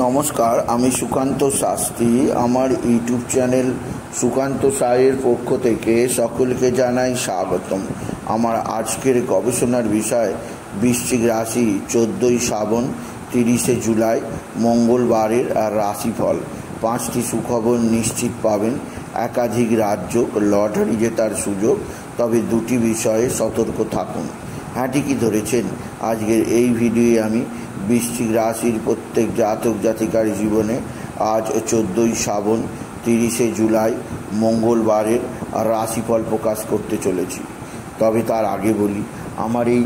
নমস্কার, আমি সুকান্ত শাস্ত্রী। আমার ইউটিউব চ্যানেল সুকান্ত সায়ের পক্ষ থেকে সকলকে জানাই স্বাগতম। আমার আজকের গবেষণার বিষয় বৃশ্চিক রাশি 14ই শ্রাবণ 30শে জুলাই মঙ্গলবারের রাশিফল। 5টি সুখবর নিশ্চিত পাবেন, একাধিক রাজ্য লটারি জেতার সুযোগ, তবে 2টি বিষয়ে সতর্ক থাকুন। হ্যাঁ, ঠিকই ধরেছেন। আজকের এই ভিডিওয়ে আমি বৃশ্চিক রাশির প্রত্যেক জাতক জাতিকার জীবনে আজ 14ই শ্রাবণ 30শে জুলাই মঙ্গলবারের রাশিফল প্রকাশ করতে চলেছি। তবে তার আগে বলি, আমার এই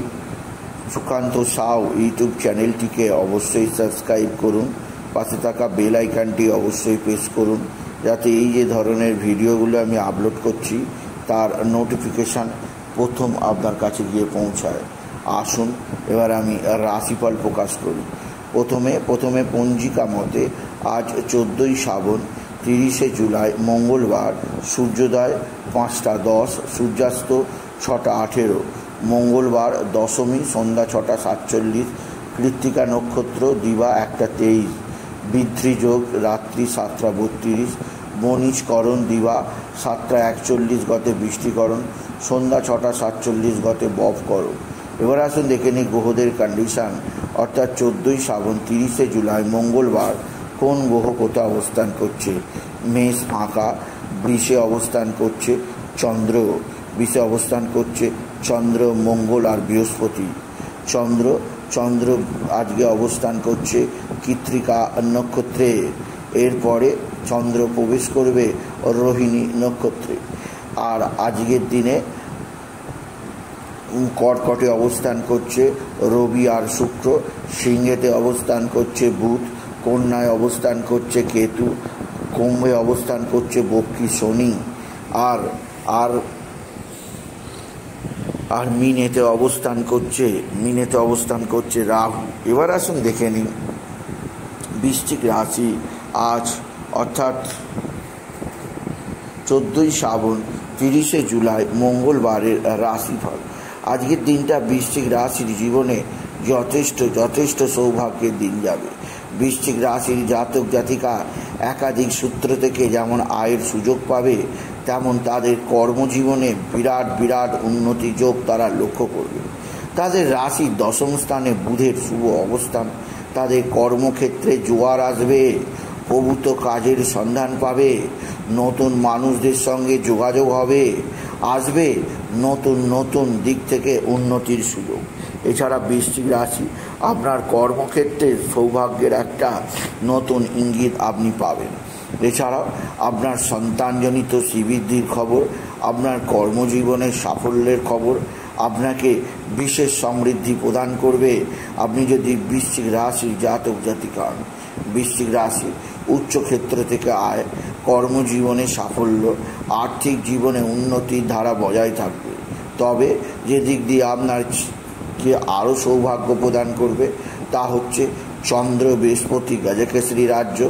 সুকান্ত সাউ ইউটিউব চ্যানেলটিকে অবশ্যই সাবস্ক্রাইব করুন, পাশে থাকা বেল আইকনটি অবশ্যই প্রেস করুন, যাতে এই যে ধরনের ভিডিওগুলো আমি আপলোড করছি তার নোটিফিকেশান প্রথম আপনার কাছে গিয়ে পৌঁছায়। আসুন এবার আমি রাশিফল প্রকাশ করি। প্রথমে পঞ্জিকা মতে আজ 14ই শ্রাবণ 30শে জুলাই মঙ্গলবার, সূর্যোদয় 5টা 10, সূর্যাস্ত 6টা 18, মঙ্গলবার দশমী সন্ধ্যা 6টা 47, কৃত্তিকা নক্ষত্র দিবা 1টা 23, বৃদ্ধিযোগ রাত্রি 7টা 32, বণিজকরণ দিবা 7টা 41 গতে বৃষ্টিকরণ, সন্ধ্যা 6টা 47 গতে ববকরণ। এবার আসুন দেখে নিই গ্রহদের কন্ডিশান, অর্থাৎ 14ই শ্রাবণ 30শে জুলাই মঙ্গলবার কোন গ্রহ কোথায় অবস্থান করছে। মেষ ফাঁকা, বৃষে অবস্থান করছে চন্দ্র, বৃষে অবস্থান করছে চন্দ্র, মঙ্গল আর বৃহস্পতি। চন্দ্র আজকে অবস্থান করছে কৃত্তিকা নক্ষত্রে, এরপরে চন্দ্র প্রবেশ করবে রোহিণী নক্ষত্রে। আর আজকের দিনে কর্কটে অবস্থান করছে রবি আর শুক্র, সিংহেতে অবস্থান করছে বুধ, কন্যায় অবস্থান করছে কেতু, কুম্ভে অবস্থান করছে বক্রী শনি, আর মিনেতে অবস্থান করছে রাহু। এবার আসুন দেখে নিন বৃশ্চিক রাশি আজ, অর্থাৎ 14ই শ্রাবণ 30শে জুলাই মঙ্গলবারের রাশিফল। আজকের দিনটা বৃশ্চিক রাশির জীবনে যথেষ্ট সৌভাগ্যের দিন যাবে। বৃশ্চিক রাশির জাতক জাতিকা একাধিক সূত্র থেকে যেমন আয়ের সুযোগ পাবে, তেমন তাদের কর্মজীবনে বিরাট উন্নতি যোগ তারা লক্ষ্য করবে। তাদের রাশির দশম স্থানে বুধের শুভ অবস্থান, তাদের কর্মক্ষেত্রে জোয়ার আসবে, প্রভূত কাজের সন্ধান পাবে, নতুন মানুষদের সঙ্গে যোগাযোগ হবে, আসবে নতুন দিক থেকে উন্নতির সুযোগ। এছাড়া বৃশ্চিক রাশি আপনার কর্মক্ষেত্রে সৌভাগ্যের একটা নতুন ইঙ্গিত আপনি পাবেন। এছাড়াও আপনার সন্তানজনিত শ্রীবৃদ্ধির খবর, আপনার কর্মজীবনের সাফল্যের খবর আপনাকে বিশেষ সমৃদ্ধি প্রদান করবে। আপনি যদি বৃশ্চিক রাশির জাতক জাতিকা হন, বৃশ্চিক রাশি উচ্চক্ষেত্র থেকে আয়, কর্মজীবনে সাফল্য, আর্থিক জীবনে উন্নতির ধারা বজায় থাকবে। তবে যে দিক দিয়ে আপনারকে আরও সৌভাগ্য প্রদান করবে তা হচ্ছে চন্দ্র বৃহস্পতি গজকেশরী রাজ্য,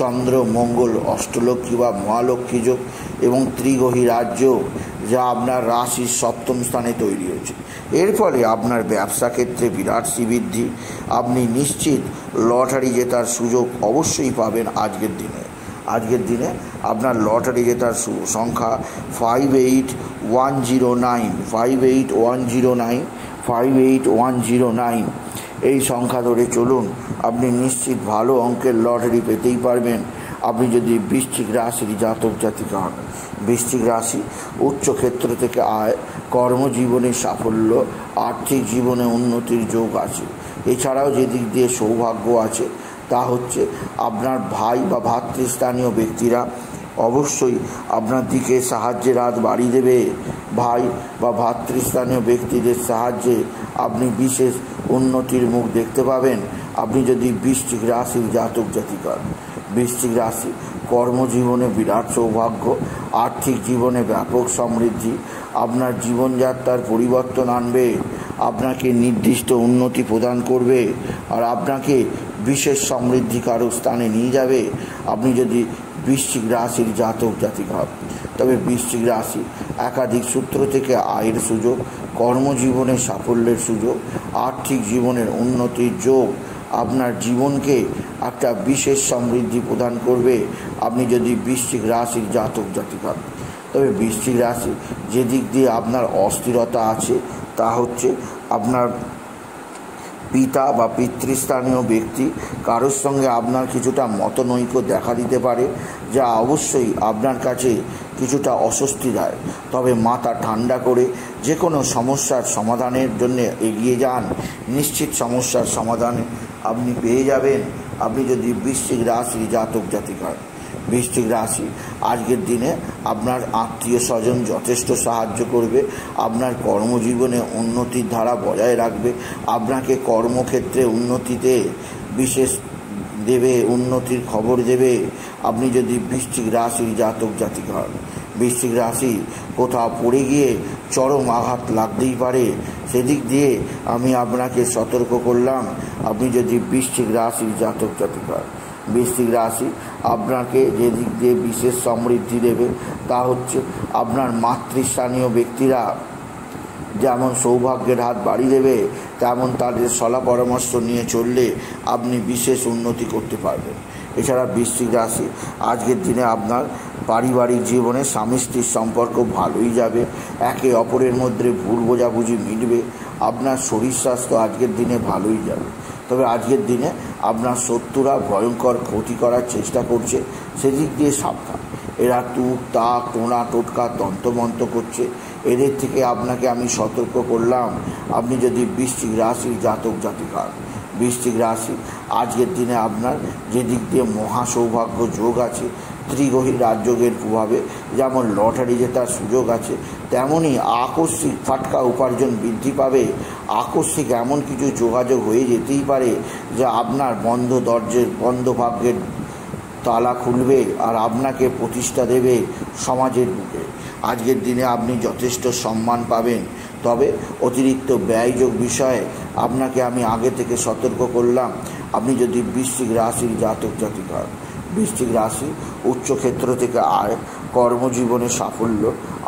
চন্দ্র মঙ্গল অষ্টলক্ষ্মী বা মহালক্ষ্মী যোগ এবং ত্রিগ্রহী রাজ্য, যা আপনার রাশির 7ম স্থানে তৈরি হয়েছে। এর ফলে আপনার ব্যবসা ক্ষেত্রে বিরাট শ্রীবৃদ্ধি, আপনি নিশ্চিত লটারি জেতার সুযোগ অবশ্যই পাবেন। আজকের দিনে আপনার লটারি জেতার সংখ্যা 58109 এই সংখ্যা ধরে চলুন, আপনি নিশ্চিত ভালো অঙ্কের লটারি পেতেই পারবেন। আপনি যদি বৃশ্চিক রাশির জাতক জাতিকা হন, বৃশ্চিক রাশি উচ্চক্ষেত্র থেকে আয়, কর্মজীবনে সাফল্য, আর্থিক জীবনে উন্নতির যোগ আছে। এছাড়াও যে দিক দিয়ে সৌভাগ্য আছে তা হচ্ছে আপনার ভাই বা ভাতৃস্থানীয় ব্যক্তিরা অবশ্যই আপনার দিকে সাহায্যের হাত বাড়িয়ে দেবে। ভাই বা ভাতৃস্থানীয় ব্যক্তিদের সাহায্যে আপনি বিশেষ উন্নতির মুখ দেখতে পাবেন। আপনি যদি বৃশ্চিক রাশির জাতক জাতিকা, বৃশ্চিক রাশি কর্মজীবনে বিরাট সৌভাগ্য, আর্থিক জীবনে ব্যাপক সমৃদ্ধি, আপনার জীবনযাত্রার পরিবর্তন আনবে, আপনাকে নির্দিষ্ট উন্নতি প্রদান করবে, আর আপনাকে বিশেষ সমৃদ্ধিকারক স্থানে নিয়ে যাবে। আপনি যদি বৃশ্চিক রাশির জাতক জাতিকা, তবে বৃশ্চিক রাশি একাধিক সূত্র থেকে আয়ের সুযোগ, কর্মজীবনে সাফল্যের সুযোগ, আর্থিক জীবনের উন্নতির যোগ আপনার জীবনকে একটা বিশেষ সমৃদ্ধি প্রদান করবে আপনি যদি বৃশ্চিক রাশির জাতক জাতিকা। তবে বৃশ্চিক রাশি যে দিক দিয়ে আপনার অস্থিরতা আছে তা হচ্ছে আপনার পিতা বা পিতৃস্থানীয় ব্যক্তি কারোর সঙ্গে আপনার কিছুটা মতনৈক্য দেখা দিতে পারে, যা অবশ্যই আপনার কাছে কিছুটা অস্বস্তি দেয়। তবে মাথা ঠান্ডা করে যে কোনো সমস্যার সমাধানের জন্য এগিয়ে যান, নিশ্চিত সমস্যার সমাধান আপনি পেয়ে যাবেন আপনি যদি বৃশ্চিক রাশি জাতক জাতিকা। বৃশ্চিক রাশি আজকের দিনে আপনার আত্মীয় স্বজন যথেষ্ট সাহায্য করবে, আপনার কর্মজীবনে উন্নতির ধারা বজায় রাখবে, আপনাকে কর্মক্ষেত্রে উন্নতিতে বিশেষ দেবে, উন্নতির খবর দেবে আপনি যদি বৃশ্চিক রাশির জাতক জাতিকা হন। বৃশ্চিক রাশি কোথাও পড়ে গিয়ে চরম আঘাত লাগতেই পারে, সেদিক দিয়ে আমি আপনাকে সতর্ক করলাম আপনি যদি বৃশ্চিক রাশির জাতক জাতিকা। বৃশ্চিক রাশি আপনাকে যে দিক দিয়ে বিশেষ সমৃদ্ধি দেবে তা হচ্ছে আপনার মাতৃস্থানীয় ব্যক্তিরা যেমন সৌভাগ্যের হাত বাড়িয়ে দেবে, তেমন তাদের সলা পরামর্শ নিয়ে চললে আপনি বিশেষ উন্নতি করতে পারবেন। এছাড়া বৃশ্চিক রাশি আজকের দিনে আপনার পারিবারিক জীবনে স্বামী স্ত্রীর সম্পর্ক ভালোই যাবে, একে অপরের মধ্যে ভুল বোঝাবুঝি মিটবে, আপনার শরীর স্বাস্থ্য আজকের দিনে ভালোই যাবে। তবে আজকের দিনে আপনার শত্রুরা ভয়ঙ্কর ক্ষতি করার চেষ্টা করছে, সেদিক দিয়ে সাবধান। এরা তুক তাক টোনা টোটকা তন্ত্রমন্ত্র করছে, এদের থেকে আপনাকে আমি সতর্ক করলাম আপনি যদি বৃশ্চিক রাশির জাতক জাতিকা। বৃশ্চিক রাশি আজকের দিনে আপনার যে দিক দিয়ে মহা সৌভাগ্য যোগ আছে, ত্রিগ্রহী রাজযোগের প্রভাবে যেমন লটারি জেতার সুযোগ আছে, তেমনই আকস্মিক ফাটকা উপার্জন বৃদ্ধি পাবে। আকস্মিক এমন কিছু যোগাযোগ হয়ে যেতেই পারে যা আপনার বন্ধ ভাগ্যের তালা খুলবে আর আপনাকে প্রতিষ্ঠা দেবে সমাজের বুকে। আজকের দিনে আপনি যথেষ্ট সম্মান পাবেন, তবে অতিরিক্ত ব্যয়যোগ বিষয়ে আপনাকে আমি আগে থেকে সতর্ক করলাম আপনি যদি বৃশ্চিক রাশির জাতক জাতিকা। বৃশ্চিক রাশি উচ্চক্ষেত্র থেকে আয়, কর্মজীবনে সাফল্য,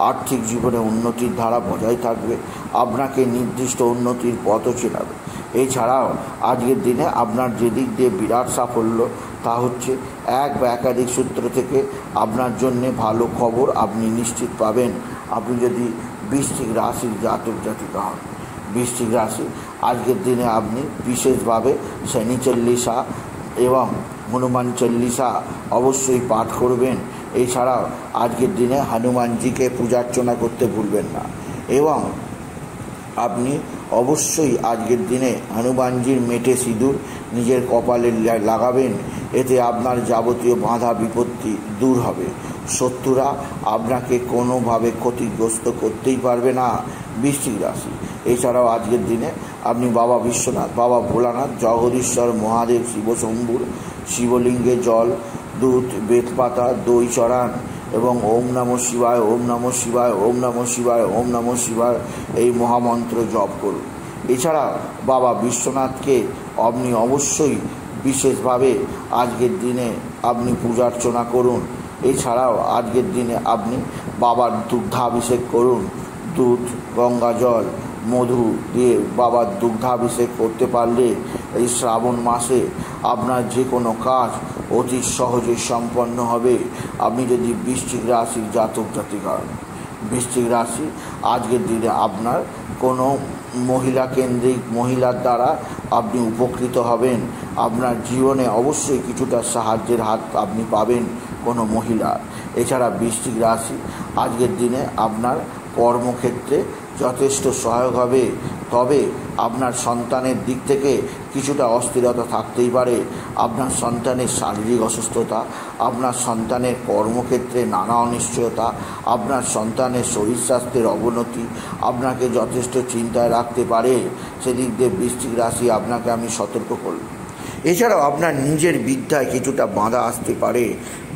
আর্থিক জীবনে উন্নতির ধারা বজায় থাকবে, আপনাকে নির্দিষ্ট উন্নতির পথও চেনাবে। এছাড়াও আজকের দিনে আপনার যে দিক দিয়ে বিরাট সাফল্য তা হচ্ছে এক বা একাধিক সূত্র থেকে আপনার জন্যে ভালো খবর আপনি নিশ্চিত পাবেন আপনি যদি বৃশ্চিক রাশির জাতক জাতিকা হন। বৃশ্চিক রাশি আজকের দিনে আপনি বিশেষভাবে শনি চল্লিশা এবং হনুমান চল্লিশা অবশ্যই পাঠ করবেন। এছাড়াও আজকের দিনে হনুমানজিকে পূজার্চনা করতে ভুলবেন না এবং আপনি অবশ্যই আজকের দিনে হনুমানজির মেটে সিঁদুর নিজের কপালে লাগাবেন, এতে আপনার যাবতীয় বাধা বিপত্তি দূর হবে, শত্রুরা আপনাকে কোনোভাবে ক্ষতিগ্রস্ত করতেই পারবে না বৃশ্চিক রাশি। এছাড়াও আজকের দিনে আপনি বাবা বিশ্বনাথ, বাবা ভোলানাথ, জগদীশ্বর মহাদেব, শিবশম্ভুর শিবলিঙ্গে জল, দুধ, বেতপাতা, দই চড়ান এবং ওম নমঃ শিবায়, ওম নমঃ শিবায়, ওম নমঃ শিবায়, ওম নমঃ শিবায় এই মহামন্ত্র জপ করুন। এছাড়া বাবা বিশ্বনাথকে আপনি অবশ্যই বিশেষভাবে আজকের দিনে আপনি পূজার্চনা করুন। এছাড়াও আজকের দিনে আপনি বাবার দুগ্ধাভিষেক করুন, দুধ, গঙ্গা জল, মধু দিয়ে বাবার দুগ্ধাভিষেক করতে পারলে এই শ্রাবণ মাসে আপনার যে কোনো কাজ অতি সহজে সম্পন্ন হবে আপনি যদি বৃশ্চিক রাশির জাতক জাতিকা। বৃশ্চিক রাশি আজকের দিনে আপনার কোনো মহিলা কেন্দ্রিক মহিলার দ্বারা আপনি উপকৃত হবেন, আপনার জীবনে অবশ্যই কিছুটা সাহায্যের হাত আপনি পাবেন কোনো মহিলার। এছাড়া বৃশ্চিক রাশি আজকের দিনে আপনার কর্মক্ষেত্রে যথেষ্ট সহায়ক হবে, তবে আপনার সন্তানের দিক থেকে কিছুটা অস্থিরতা থাকতেই পারে। আপনার সন্তানের শারীরিক অসুস্থতা, আপনার সন্তানের কর্মক্ষেত্রে নানা অনিশ্চয়তা, আপনার সন্তানের শরীর স্বাস্থ্যের অবনতি আপনাকে যথেষ্ট চিন্তায় রাখতে পারে, সেদিক দিয়ে বৃশ্চিক রাশি আপনাকে আমি সতর্ক করলাম। এছাড়াও আপনার নিজের বিদ্যায় কিছুটা বাধা আসতে পারে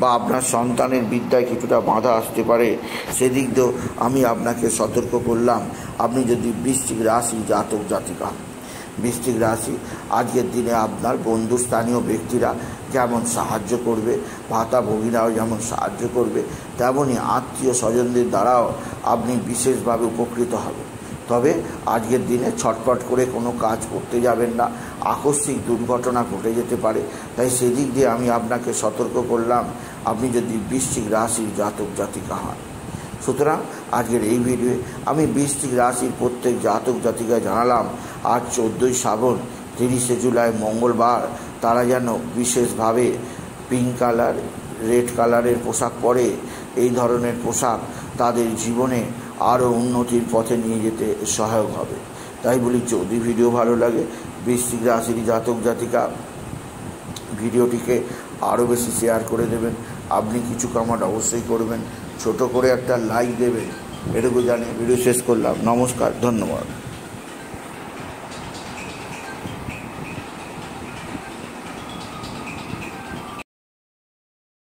বা আপনার সন্তানের বিদ্যায় কিছুটা বাধা আসতে পারে, সেদিক দিয়েও আমি আপনাকে সতর্ক করলাম আপনি যদি বৃশ্চিক রাশি জাতক জাতিকা। বৃশ্চিক রাশি আজকের দিনে আপনার বন্ধুস্থানীয় ব্যক্তিরা যেমন সাহায্য করবে, ভাতা ভগিনাও যেমন সাহায্য করবে, তেমনই আত্মীয় স্বজনদের দ্বারাও আপনি বিশেষভাবে উপকৃত হবেন। তবে আজকের দিনে ছটফট করে কোনো কাজ করতে যাবেন না, আকস্মিক দুর্ঘটনা ঘটে যেতে পারে। তাই সেদিক দিয়ে আমি আপনাকে সতর্ক করলাম, আপনি যদি বৃশ্চিক রাশির জাতক জাতিকা হন। সুতরাং আজকের এই ভিডিওয়ে আমি বৃশ্চিক রাশির প্রত্যেক জাতক জাতিকায় জানালাম আজ 14ই শ্রাবণ 30শে জুলাই মঙ্গলবার তারা যেন বিশেষভাবে পিঙ্ক কালার, রেড কালারের পোশাক পরে। এই ধরনের পোশাক তাদের জীবনে আরও উন্নতির পথে নিয়ে যেতে সহায়ক হবে। তাই বলি, যদি ভিডিও ভালো লাগে বৃশ্চিক রাশির জাতক জাতিকা ভিডিওটিকে আরও বেশি শেয়ার করে দেবেন। আপনি কিছু কমেন্ট অবশ্যই করবেন, ছোট করে একটা লাইক দেবেন। এটুকু জানিয়ে ভিডিও শেষ করলাম। নমস্কার, ধন্যবাদ।